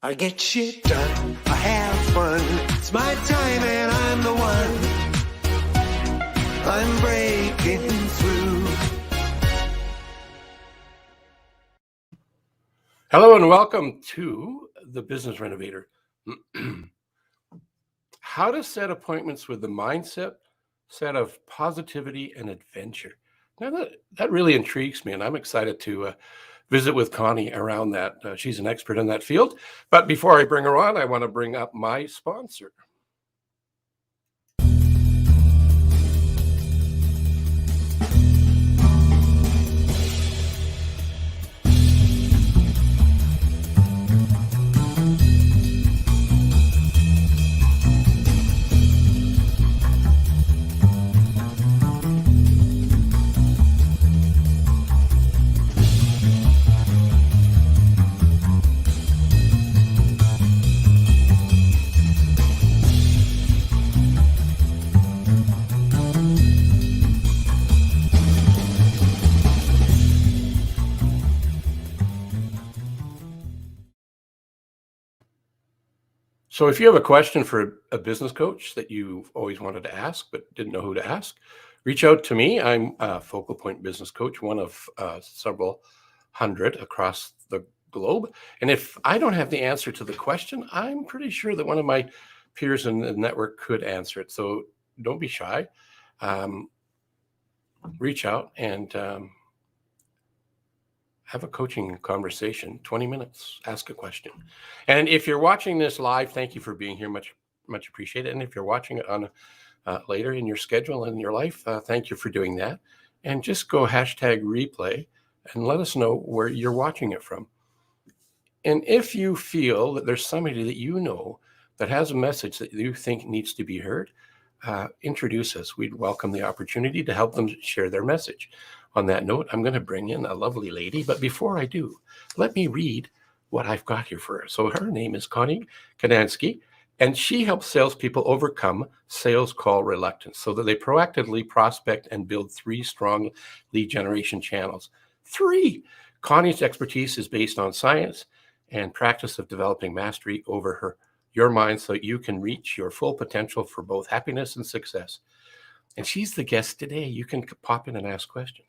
I get shit done, I have fun. It's my time and I'm the one. I'm breaking through. Hello and welcome to the Business Renovator. How to set appointments with the mindset set of positivity and adventure. Now that really intrigues me, and I'm excited to visit with Connie around that. She's an expert in that field. But before I bring her on, I want to bring up my sponsor. So if you have a question for a business coach that you've always wanted to ask but didn't know who to ask, reach out to me. I'm a Focal Point Business Coach, one of several hundred across the globe. And if I don't have the answer to the question, I'm pretty sure that one of my peers in the network could answer it. So don't be shy. Reach out and have a coaching conversation, 20 minutes, ask a question. And if you're watching this live, thank you for being here. Much appreciated. And if you're watching it on later in your schedule and in your life, thank you for doing that. And just go #replay and let us know where you're watching it from. And if you feel that there's somebody that you know that has a message that you think needs to be heard, introduce us. We'd welcome the opportunity to help them share their message. On that note, I'm going to bring in a lovely lady, but before I do, let me read what I've got here for her. So her name is Connie Kadansky, and she helps salespeople overcome sales call reluctance so that they proactively prospect and build 3 strong lead generation channels. 3! Connie's expertise is based on science and practice of developing mastery over your mind so that you can reach your full potential for both happiness and success. And she's the guest today. You can pop in and ask questions.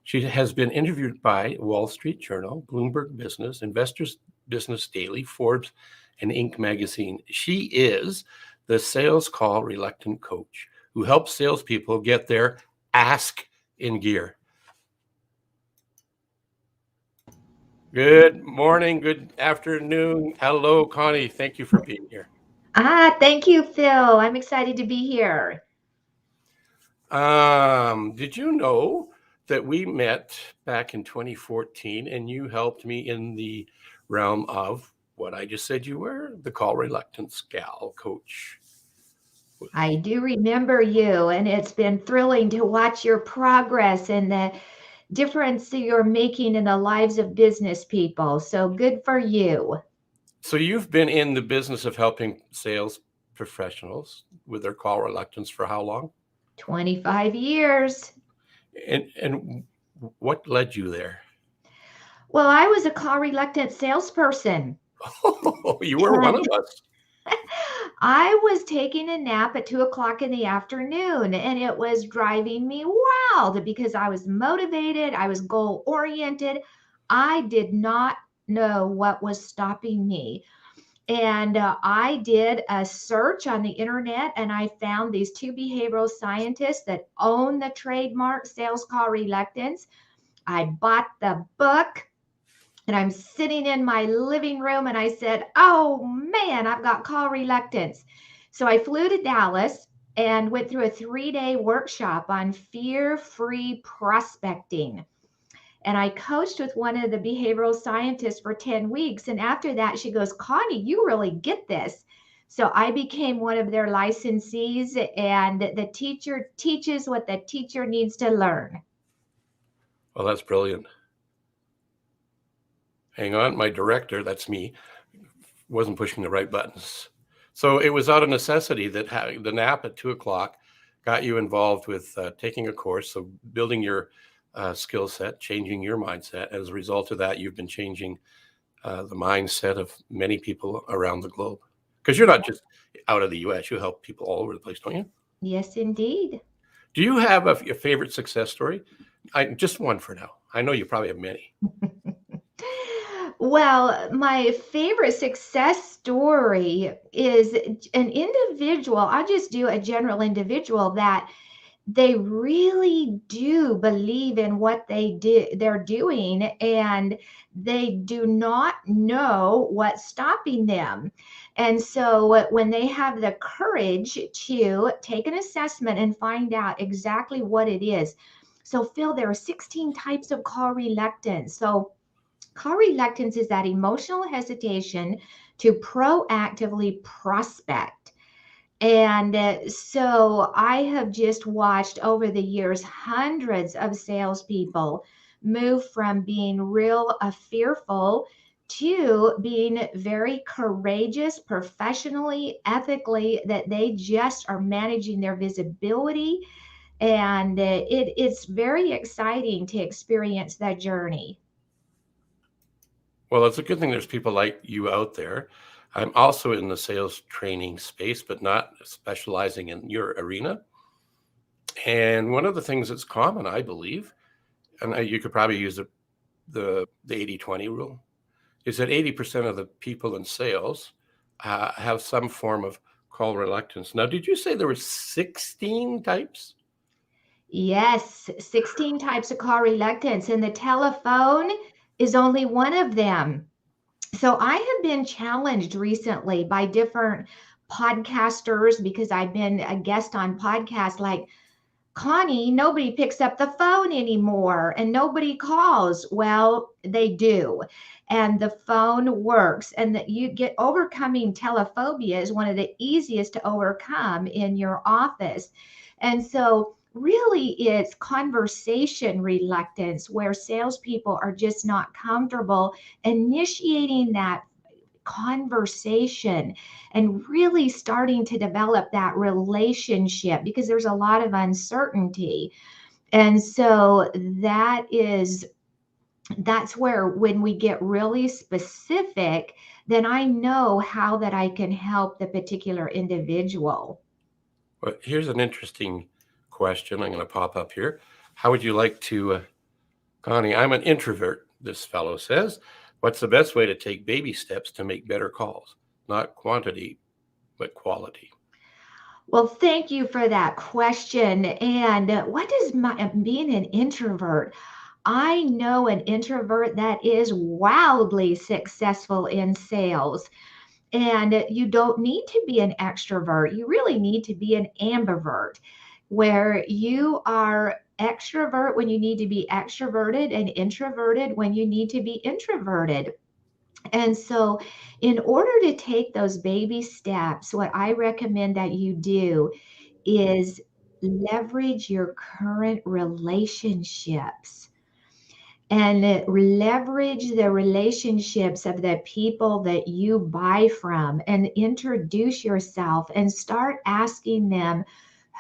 She has been interviewed by Wall Street Journal, Bloomberg Business, Investors Business Daily, Forbes, and Inc. magazine. She is the sales call reluctant coach who helps salespeople get their ask in gear. Good morning, good afternoon. Hello, Connie. Thank you for being here. Thank you, Phil. I'm excited to be here. Did you know that we met back in 2014 and you helped me in the realm of what I just said you were, the call reluctance gal coach? I do remember you, and it's been thrilling to watch your progress and the difference you're making in the lives of business people. So good for you. So you've been in the business of helping sales professionals with their call reluctance for how long? 25 years. And what led you there? Well, I was a call reluctant salesperson. Oh, you were one of us. I was taking a nap at 2:00 in the afternoon, and it was driving me wild because I was motivated. I was goal oriented. I did not know what was stopping me. And I did a search on the internet, and I found these 2 behavioral scientists that own the trademark Sales Call Reluctance. I bought the book. And I'm sitting in my living room and I said, oh man, I've got call reluctance. So I flew to Dallas and went through a 3-day workshop on fear-free prospecting. And I coached with one of the behavioral scientists for 10 weeks. And after that, she goes, Connie, you really get this. So I became one of their licensees, and the teacher teaches what the teacher needs to learn. Well, that's brilliant. Hang on, my director, that's me, wasn't pushing the right buttons. So it was out of necessity that the nap at 2:00 got you involved with taking a course, so building your skill set, changing your mindset. As a result of that, you've been changing the mindset of many people around the globe. Because you're not just out of the US, you help people all over the place, don't you? Yes, indeed. Do you have a favorite success story? Just one for now. I know you probably have many. Well, my favorite success story is an individual. I'll just do a general individual that they really do believe in what they're doing, and they do not know what's stopping them. And so when they have the courage to take an assessment and find out exactly what it is. So Phil, there are 16 types of call reluctance. So call reluctance is that emotional hesitation to proactively prospect. And so I have just watched over the years hundreds of salespeople move from being real fearful to being very courageous, professionally, ethically, that they just are managing their visibility. And it's very exciting to experience that journey. Well, it's a good thing there's people like you out there. I'm also in the sales training space, but not specializing in your arena. And one of the things that's common, I believe, and you could probably use the 80-20 rule, is that 80% of the people in sales have some form of call reluctance. Now, did you say there were 16 types? Yes, 16 types of call reluctance, and the telephone is only one of them. So I have been challenged recently by different podcasters because I've been a guest on podcasts like, Connie, nobody picks up the phone anymore and nobody calls. Well, they do. And the phone works. And that you get overcoming telephobia is one of the easiest to overcome in your office. And so really it's conversation reluctance where salespeople are just not comfortable initiating that conversation and really starting to develop that relationship because there's a lot of uncertainty. And so that's where when we get really specific, then I know how that I can help the particular individual. Well, here's an interesting question. I'm going to pop up here. How would you like to, Connie? I'm an introvert, this fellow says. What's the best way to take baby steps to make better calls? Not quantity, but quality. Well, thank you for that question. And what does being an introvert? I know an introvert that is wildly successful in sales. And you don't need to be an extrovert. You really need to be an ambivert, where you are extrovert when you need to be extroverted and introverted when you need to be introverted. And so, in order to take those baby steps, what I recommend that you do is leverage your current relationships and leverage the relationships of the people that you buy from and introduce yourself and start asking them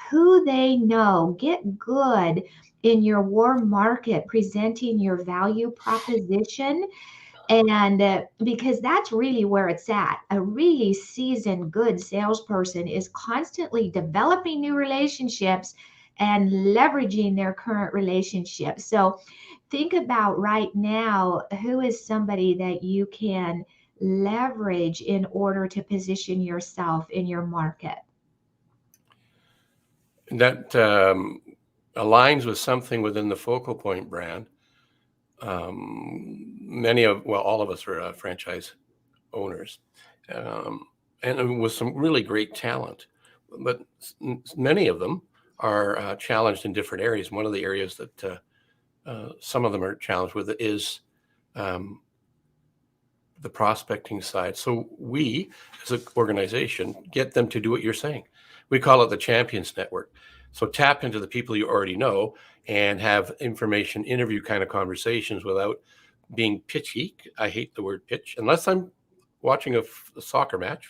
who they know. Get good in your warm market, presenting your value proposition. And because that's really where it's at. A really seasoned, good salesperson is constantly developing new relationships and leveraging their current relationships. So think about right now, who is somebody that you can leverage in order to position yourself in your market? That aligns with something within the Focal Point brand. All of us are franchise owners, and with some really great talent, but many of them are challenged in different areas. One of the areas that some of them are challenged with is the prospecting side. So we, as an organization, get them to do what you're saying. We call it the Champions Network. So tap into the people you already know and have information interview kind of conversations without being pitchy. I hate the word pitch, unless I'm watching a soccer match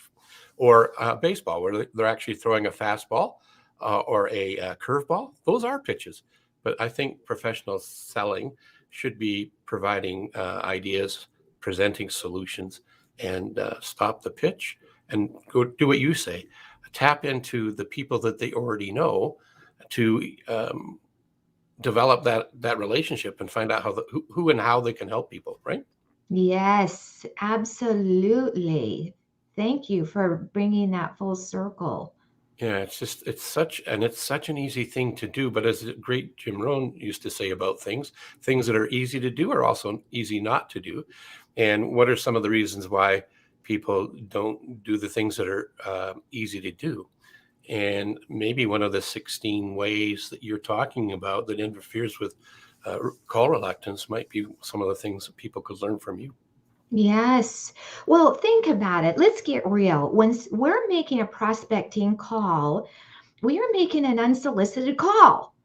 or baseball where they're actually throwing a fastball or a curveball. Those are pitches. But I think professional selling should be providing ideas presenting solutions, and stop the pitch and go do what you say. Tap into the people that they already know to develop that relationship and find out who and how they can help people, right? Yes, absolutely. Thank you for bringing that full circle. Yeah, it's such an easy thing to do, but as the great Jim Rohn used to say about things that are easy to do are also easy not to do. And what are some of the reasons why people don't do the things that are easy to do? And maybe one of the 16 ways that you're talking about that interferes with call reluctance might be some of the things that people could learn from you. Yes. Well, think about it. Let's get real. When we're making a prospecting call, we are making an unsolicited call.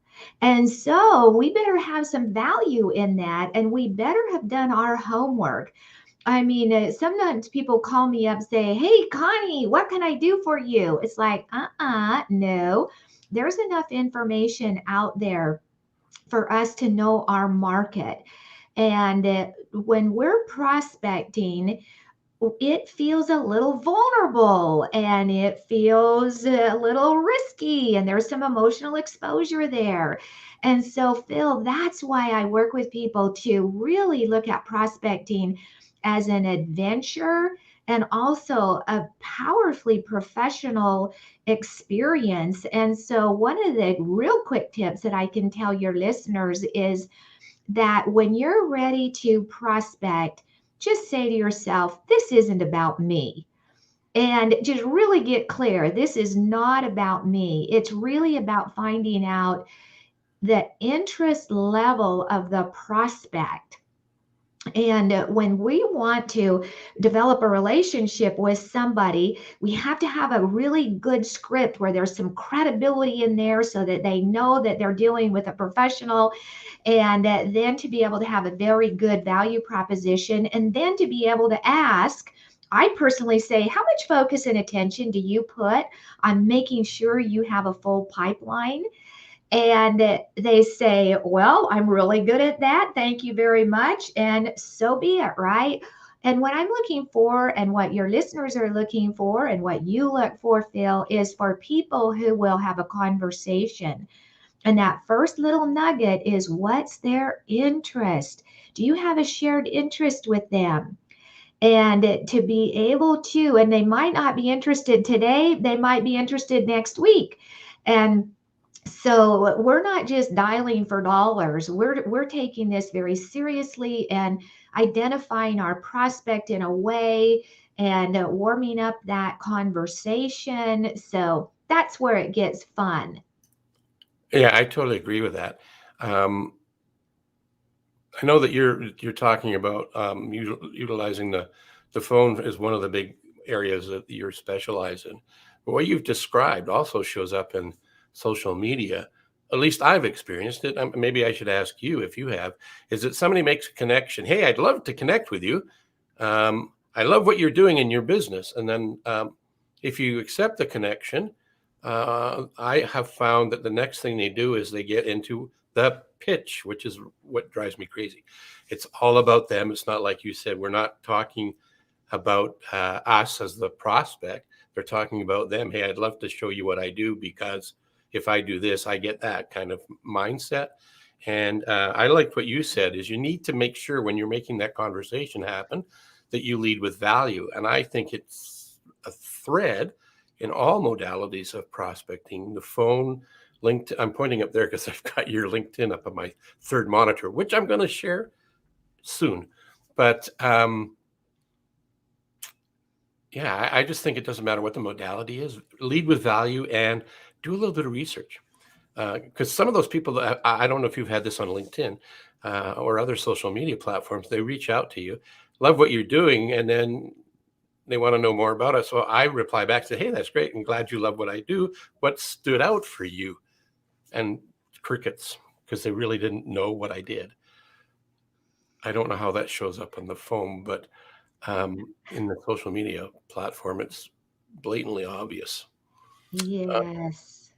And so we better have some value in that, and we better have done our homework. I mean, sometimes people call me up, say, "Hey, Connie, what can I do for you?" It's like, no. There's enough information out there for us to know our market. And when we're prospecting, it feels a little vulnerable and it feels a little risky, and there's some emotional exposure there. And so, Phil, that's why I work with people to really look at prospecting as an adventure and also a powerfully professional experience. And so, one of the real quick tips that I can tell your listeners is that when you're ready to prospect, just say to yourself, this isn't about me. And just really get clear, this is not about me. It's really about finding out the interest level of the prospect. And when we want to develop a relationship with somebody, we have to have a really good script where there's some credibility in there so that they know that they're dealing with a professional, and then to be able to have a very good value proposition, and then to be able to ask. I personally say, how much focus and attention do you put on making sure you have a full pipeline? And they say, well, I'm really good at that. Thank you very much. And so be it, right? And what I'm looking for, and what your listeners are looking for, and what you look for, Phil, is for people who will have a conversation. And that first little nugget is, what's their interest? Do you have a shared interest with them? And to be able to, and they might not be interested today, they might be interested next week. And so we're not just dialing for dollars. We're taking this very seriously and identifying our prospect in a way and warming up that conversation. So that's where it gets fun. Yeah, I totally agree with that. Um, I know that you're talking about utilizing the phone as one of the big areas that you're specialized in. But what you've described also shows up in social media. At least I've experienced it. Maybe I should ask you if you have. Is that somebody makes a connection? Hey, I'd love to connect with you. I love what you're doing in your business. And then if you accept the connection, I have found that the next thing they do is they get into the pitch, which is what drives me crazy. It's all about them. It's not like you said, we're not talking about us as the prospect. They're talking about them. Hey, I'd love to show you what I do because if I do this, I get that kind of mindset. And I liked what you said is you need to make sure when you're making that conversation happen that you lead with value. And I think it's a thread in all modalities of prospecting. The phone, LinkedIn, I'm pointing up there because I've got your LinkedIn up on my third monitor, which I'm going to share soon. But yeah, I just think it doesn't matter what the modality is. Lead with value and do a little bit of research. Because some of those people, that I don't know if you've had this on LinkedIn or other social media platforms, they reach out to you, love what you're doing, and then they want to know more about it. So I reply back, say, hey, that's great. I'm glad you love what I do. What stood out for you? And crickets, because they really didn't know what I did. I don't know how that shows up on the phone, but in the social media platform, it's blatantly obvious. Yes.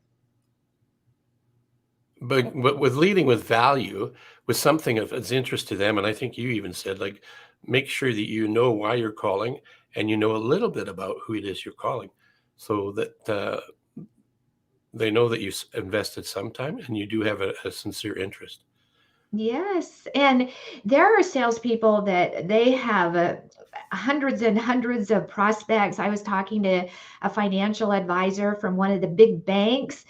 But with leading with value, with something of its interest to them, and I think you even said like make sure that you know why you're calling and you know a little bit about who it is you're calling, so that they know that you invested some time and you do have a sincere interest. Yes. And there are salespeople that they have hundreds and hundreds of prospects. I was talking to a financial advisor from one of the big banks,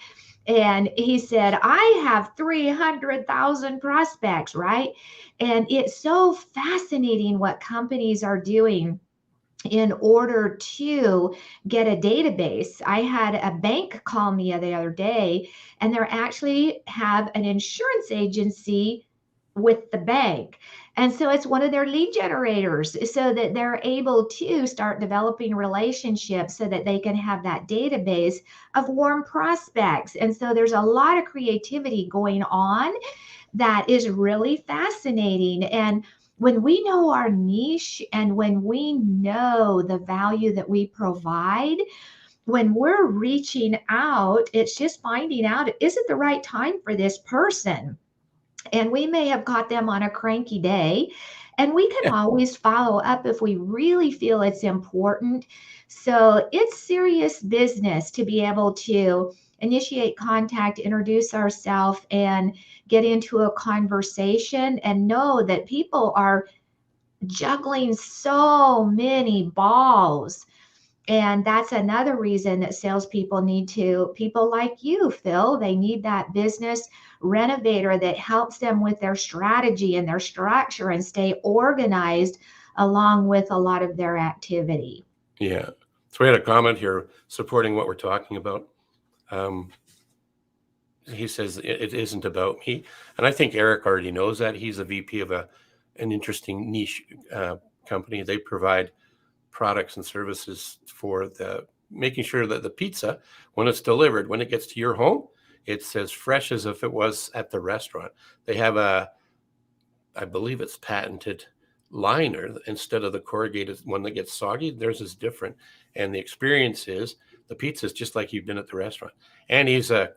and he said, I have 300,000 prospects, right? And it's so fascinating what companies are doing in order to get a database. I had a bank call me the other day, and they actually have an insurance agency with the bank. And so it's one of their lead generators, so that they're able to start developing relationships so that they can have that database of warm prospects. And so there's a lot of creativity going on that is really fascinating. And when we know our niche and when we know the value that we provide, when we're reaching out, it's just finding out, is it the right time for this person? And we may have caught them on a cranky day, and we can always follow up if we really feel it's important. So it's serious business to be able to initiate contact, introduce ourselves, and get into a conversation, and know that people are juggling so many balls. And that's another reason that salespeople need to, people like you, Phil, they need that business renovator that helps them with their strategy and their structure and stay organized along with a lot of their activity. Yeah. So we had a comment here supporting what we're talking about. He says it isn't about me. And I think Eric already knows that. He's a VP of an interesting niche company. They provide products and services for the making sure that the pizza, when it's delivered, when it gets to your home, it's as fresh as if it was at the restaurant. They have I believe it's patented liner instead of the corrugated one that gets soggy. Theirs is different. And the experience is the pizza is just like you've been at the restaurant. And he's a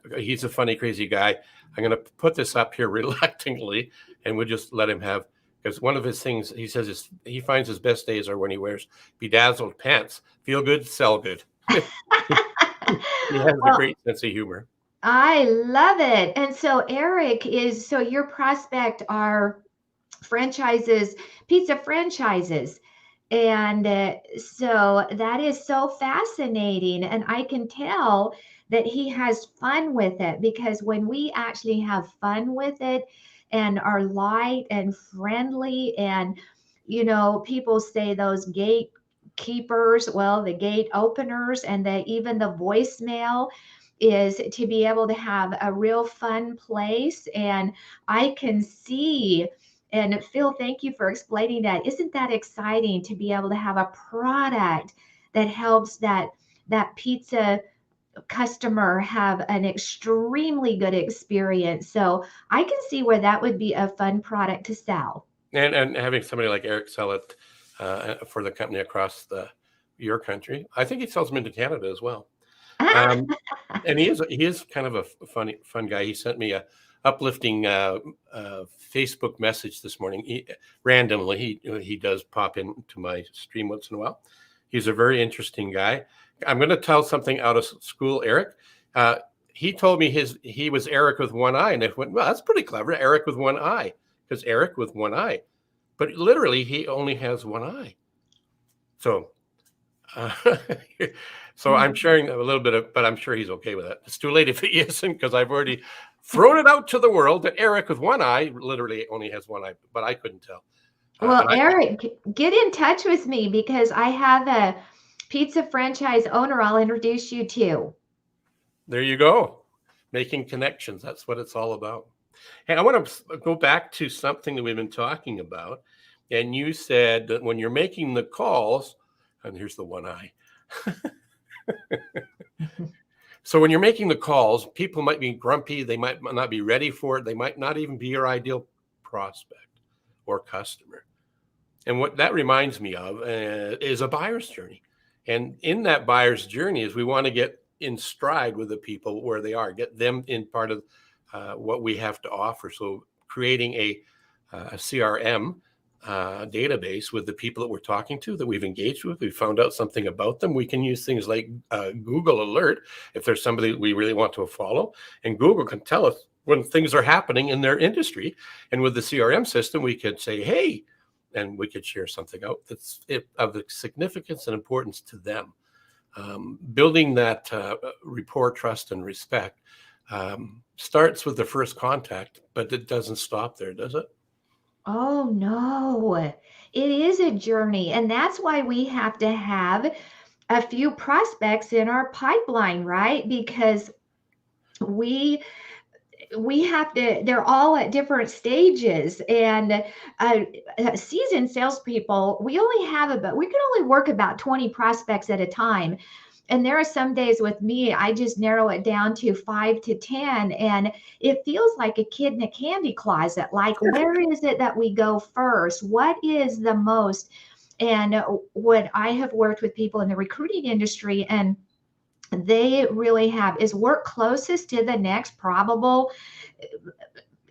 funny, crazy guy. I'm going to put this up here reluctantly, and we'll just let him have, because one of his things he says is he finds his best days are when he wears bedazzled pants. Feel good, sell good. He has a great sense of humor. I love it. And so Eric is, so your prospect are franchises, pizza franchises. And so that is so fascinating. And I can tell that he has fun with it, because when we actually have fun with it and are light and friendly, and, you know, people say those gatekeepers, well, the gate openers, and even the voicemail is to be able to have a real fun place. And I can see, and Phil, thank you for explaining that. Isn't that exciting to be able to have a product that helps that pizza customer have an extremely good experience? So I can see where that would be a fun product to sell. And having somebody like Eric sell it for the company across your country, I think he sells them into Canada as well. And he is kind of a fun guy. He sent me a uplifting Facebook message this morning. Randomly, he does pop into my stream once in a while. He's a very interesting guy. I'm going to tell something out of school, Eric. He told me he was Eric with one eye, and I went, well, that's pretty clever, Eric with one eye, because Eric with one eye, but literally he only has one eye. So. So I'm sharing a little bit of, but I'm sure he's okay with it. It's too late if he isn't, because I've already thrown it out to the world that Eric with one eye literally only has one eye, but I couldn't tell. Well, Eric, get in touch with me, because I have a pizza franchise owner I'll introduce you to. There you go. Making connections. That's what it's all about. Hey, I want to go back to something that we've been talking about. And you said that when you're making the calls, and here's the one eye. So when you're making the calls, people might be grumpy. They might not be ready for it. They might not even be your ideal prospect or customer. And what that reminds me of is a buyer's journey. And in that buyer's journey is we want to get in stride with the people where they are, get them in part of what we have to offer. So creating a CRM database with the people that we're talking to, that we've engaged with. We found out something about them. We can use things like Google Alert if there's somebody that we really want to follow, and Google can tell us when things are happening in their industry. And with the CRM system, we could say, hey, and we could share something out that's of significance and importance to them. Building that rapport, trust, and respect starts with the first contact, but it doesn't stop there, does it? Oh, no, it is a journey. And that's why we have to have a few prospects in our pipeline, right? Because we have to, they're all at different stages. And seasoned salespeople, we can only work about 20 prospects at a time. And there are some days with me, I just narrow it down to 5 to 10. And it feels like a kid in a candy closet. Like, where is it that we go first? What is the most? And what I have worked with people in the recruiting industry, and they really have, is work closest to the next probable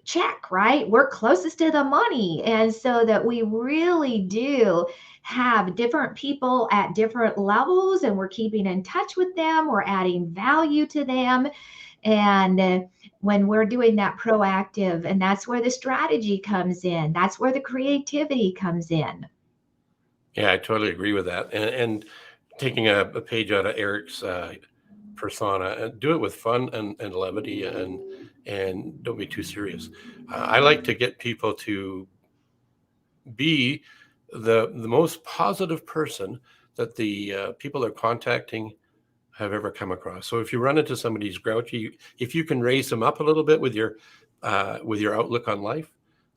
check, right? Work closest to the money. And so that we really do have different people at different levels, and we're keeping in touch with them, we're adding value to them. And when we're doing that proactive, and that's where the strategy comes in, that's where the creativity comes in. Yeah, I totally agree with that. And taking a page out of Eric's persona, and do it with fun and levity, and don't be too serious. I like to get people to be the most positive person that the people they're contacting have ever come across. So if you run into somebody who's grouchy, if you can raise them up a little bit with your outlook on life,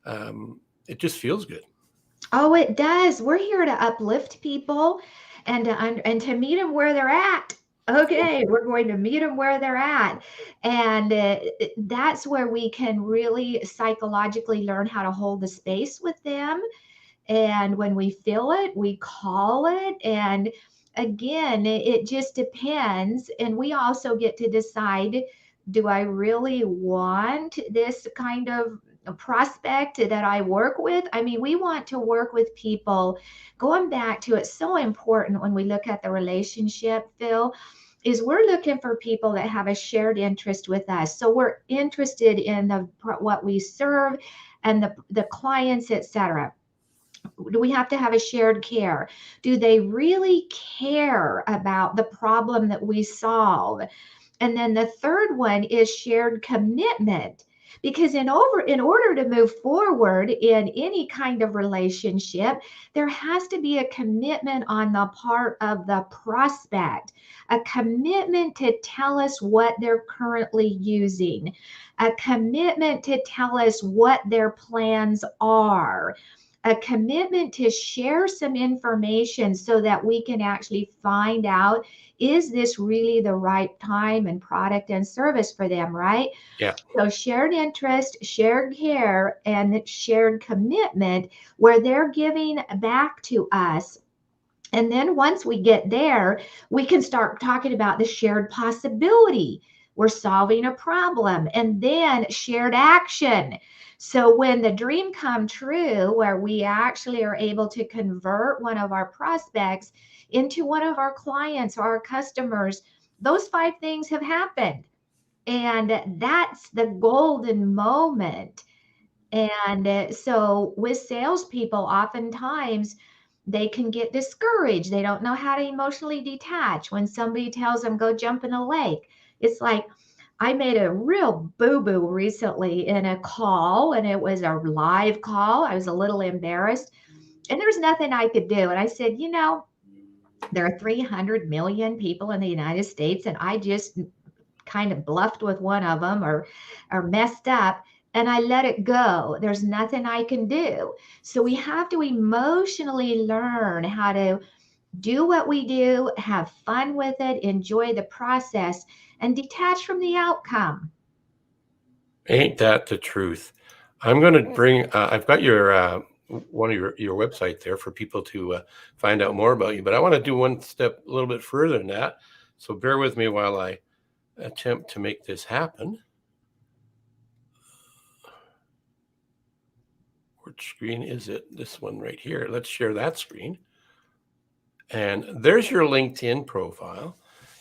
it just feels good. Oh, it does. We're here to uplift people and to meet them where they're at. Okay, we're going to meet them where they're at. And that's where we can really psychologically learn how to hold the space with them. And when we feel it, we call it. And again, it just depends. And we also get to decide, do I really want this kind of a prospect that I work with? I mean, we want to work with people. Going back to, it's so important when we look at the relationship, Phil, is we're looking for people that have a shared interest with us. So we're interested in what we serve and the clients, etc. Do we have to have a shared care? Do they really care about the problem that we solve? And then the third one is shared commitment. Because in order to move forward in any kind of relationship, there has to be a commitment on the part of the prospect, a commitment to tell us what they're currently using, a commitment to tell us what their plans are, a commitment to share some information so that we can actually find out, is this really the right time and product and service for them, right? Yeah. So shared interest, shared care, and shared commitment where they're giving back to us. And then once we get there, we can start talking about the shared possibility. We're solving a problem, and then shared action. So when the dream come true, where we actually are able to convert one of our prospects into one of our clients or our customers, those 5 things have happened. And that's the golden moment. And so with salespeople, oftentimes they can get discouraged. They don't know how to emotionally detach. When somebody tells them, go jump in a lake, it's like, I made a real boo-boo recently in a call, and it was a live call. I was a little embarrassed, and there's nothing I could do. And I said, there are 300 million people in the United States, and I just kind of bluffed with one of them or messed up, and I let it go. There's nothing I can do. So we have to emotionally learn how to do what we do, have fun with it, enjoy the process, and detach from the outcome. Ain't that the truth? I'm going to bring, I've got your, one of your website there for people to find out more about you, but I want to do one step a little bit further than that. So bear with me while I attempt to make this happen. Which screen is it? This one right here. Let's share that screen. And there's your LinkedIn profile.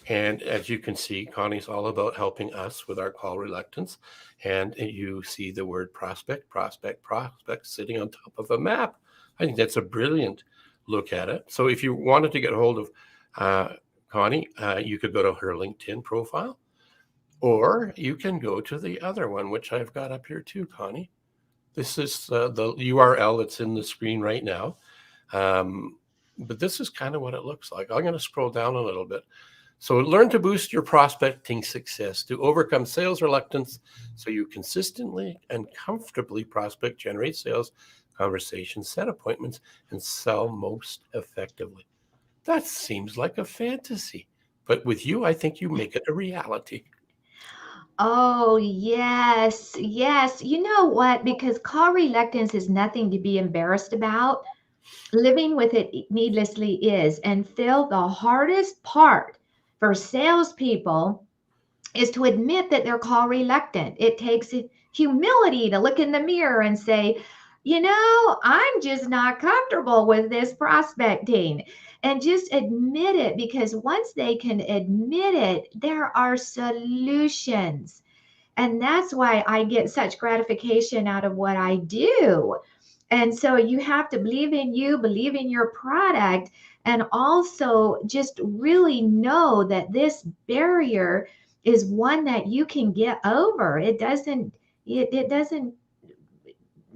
And as you can see, Connie's all about helping us with our call reluctance. And you see the word prospect, prospect, prospect sitting on top of a map. I think that's a brilliant look at it. So if you wanted to get a hold of Connie, you could go to her LinkedIn profile, or you can go to the other one, which I've got up here too, Connie. This is the URL that's in the screen right now. But this is kind of what it looks like. I'm going to scroll down a little bit. So learn to boost your prospecting success to overcome sales reluctance so you consistently and comfortably prospect, generate sales conversations, set appointments, and sell most effectively. That seems like a fantasy. But with you, I think you make it a reality. Oh, yes, yes. You know what? Because call reluctance is nothing to be embarrassed about. Living with it needlessly is. And Phil, the hardest part for salespeople is to admit that they're call reluctant. It takes humility to look in the mirror and say, I'm just not comfortable with this prospecting. And just admit it, because once they can admit it, there are solutions. And that's why I get such gratification out of what I do. And so you have to believe in you, believe in your product, and also just really know that this barrier is one that you can get over. It doesn't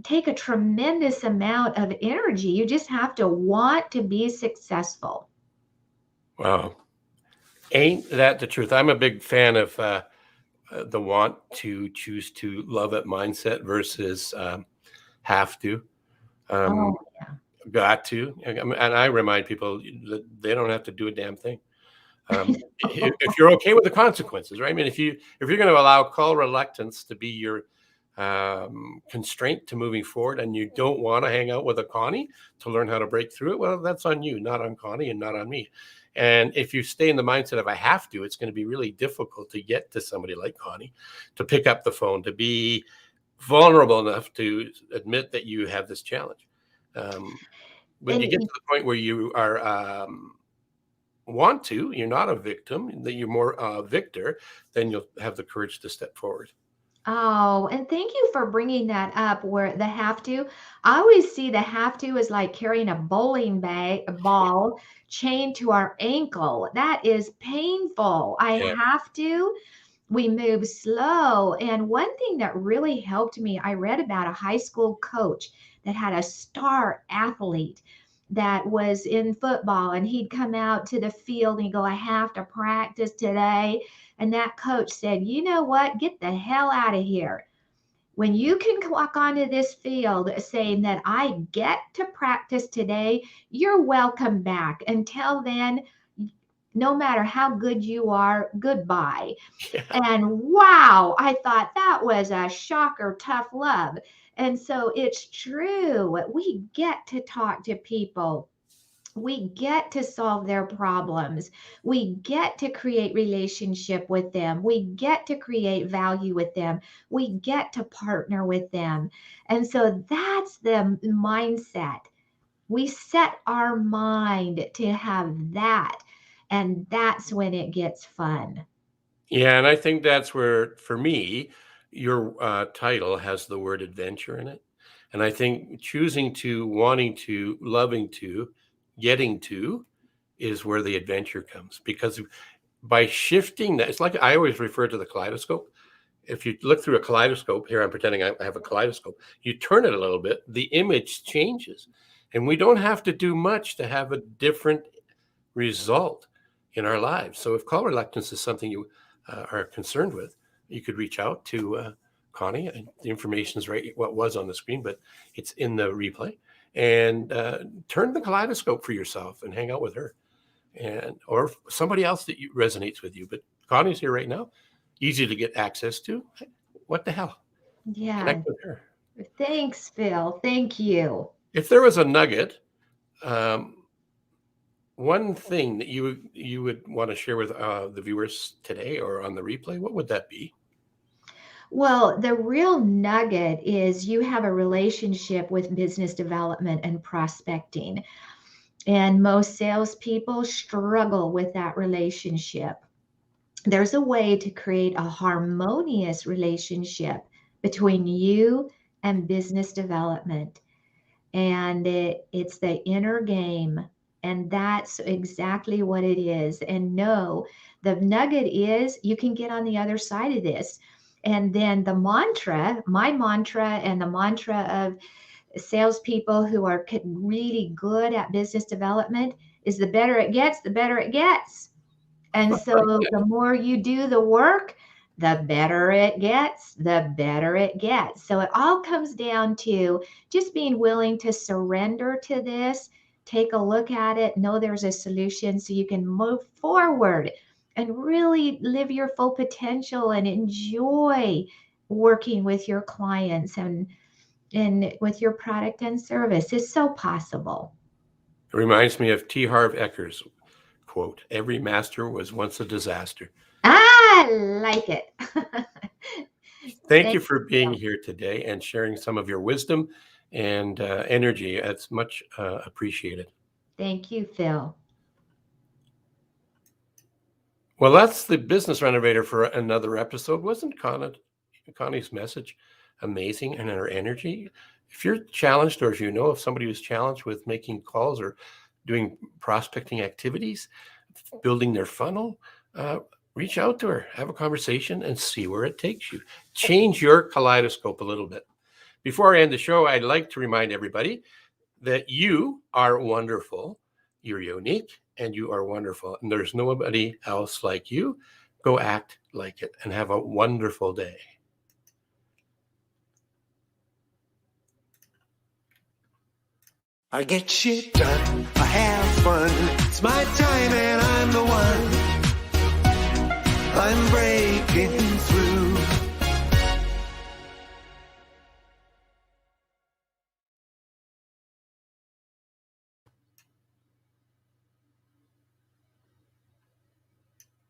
take a tremendous amount of energy. You just have to want to be successful. Wow. Ain't that the truth? I'm a big fan of the want to, choose to, love it mindset versus have to. Oh, Got to. And I remind people that they don't have to do a damn thing. If you're okay with the consequences, right? I mean, if you're going to allow call reluctance to be your constraint to moving forward, and you don't want to hang out with a Connie to learn how to break through it, well, that's on you, not on Connie and not on me. And if you stay in the mindset of I have to, it's going to be really difficult to get to somebody like Connie, to pick up the phone, to be vulnerable enough to admit that you have this challenge. When you get to the point where you are you're not a victim, that you're more a victor, then you'll have the courage to step forward. Oh, and thank you for bringing that up, where the have to. I always see the have to as like carrying a bowling ball chained to our ankle. That is painful. I Yeah. have to. We move slow. And one thing that really helped me, I read about a high school coach that had a star athlete that was in football, and he'd come out to the field and he'd go, I have to practice today. And that coach said, you know what? Get the hell out of here. When you can walk onto this field saying that I get to practice today, you're welcome back. Until then, no matter how good you are, goodbye. Yeah. And wow, I thought that was a shocker, tough love. And so it's true. We get to talk to people. We get to solve their problems. We get to create relationship with them. We get to create value with them. We get to partner with them. And so that's the mindset. We set our mind to have that. And that's when it gets fun. Yeah, and I think that's where, for me, your title has the word adventure in it. And I think choosing to, wanting to, loving to, getting to is where the adventure comes. Because by shifting that, it's like I always refer to the kaleidoscope. If you look through a kaleidoscope, here I'm pretending I have a kaleidoscope, you turn it a little bit, the image changes. And we don't have to do much to have a different result in our lives. So if call reluctance is something you are concerned with, you could reach out to Connie. And the information is right, what was on the screen, but it's in the replay. And turn the kaleidoscope for yourself and hang out with her, and or somebody else that resonates with you. But Connie's here right now, easy to get access to. What the hell? Yeah. Connect with her. Thanks, Phil. Thank you. If there was a nugget, one thing that you would want to share with the viewers today or on the replay, what would that be? Well, the real nugget is you have a relationship with business development and prospecting. And most salespeople struggle with that relationship. There's a way to create a harmonious relationship between you and business development. And it's the inner game. And that's exactly what it is. And no, the nugget is you can get on the other side of this. And then the mantra, my mantra, and the mantra of salespeople who are really good at business development is the better it gets, the better it gets. And so the more you do the work, the better it gets, the better it gets. So it all comes down to just being willing to surrender to this, take a look at it, know there's a solution so you can move forward and really live your full potential and enjoy working with your clients and with your product and service. It's so possible. It reminds me of T. Harv Eker's quote, "Every master was once a disaster." I like it. Thank you for being here today and sharing some of your wisdom and energy. It's much appreciated. Thank you, Phil. Well, that's the Business Renovator for another episode. Wasn't Connie's message amazing, and her energy? If you're challenged, or if you know of somebody who's challenged with making calls or doing prospecting activities, building their funnel, reach out to her, have a conversation, and see where it takes you. Change your kaleidoscope a little bit. Before I end the show, I'd like to remind everybody that you are wonderful, you're unique, and you are wonderful. And there's nobody else like you. Go act like it and have a wonderful day. I get shit done, I have fun. It's my time and I'm the one. I'm breaking through.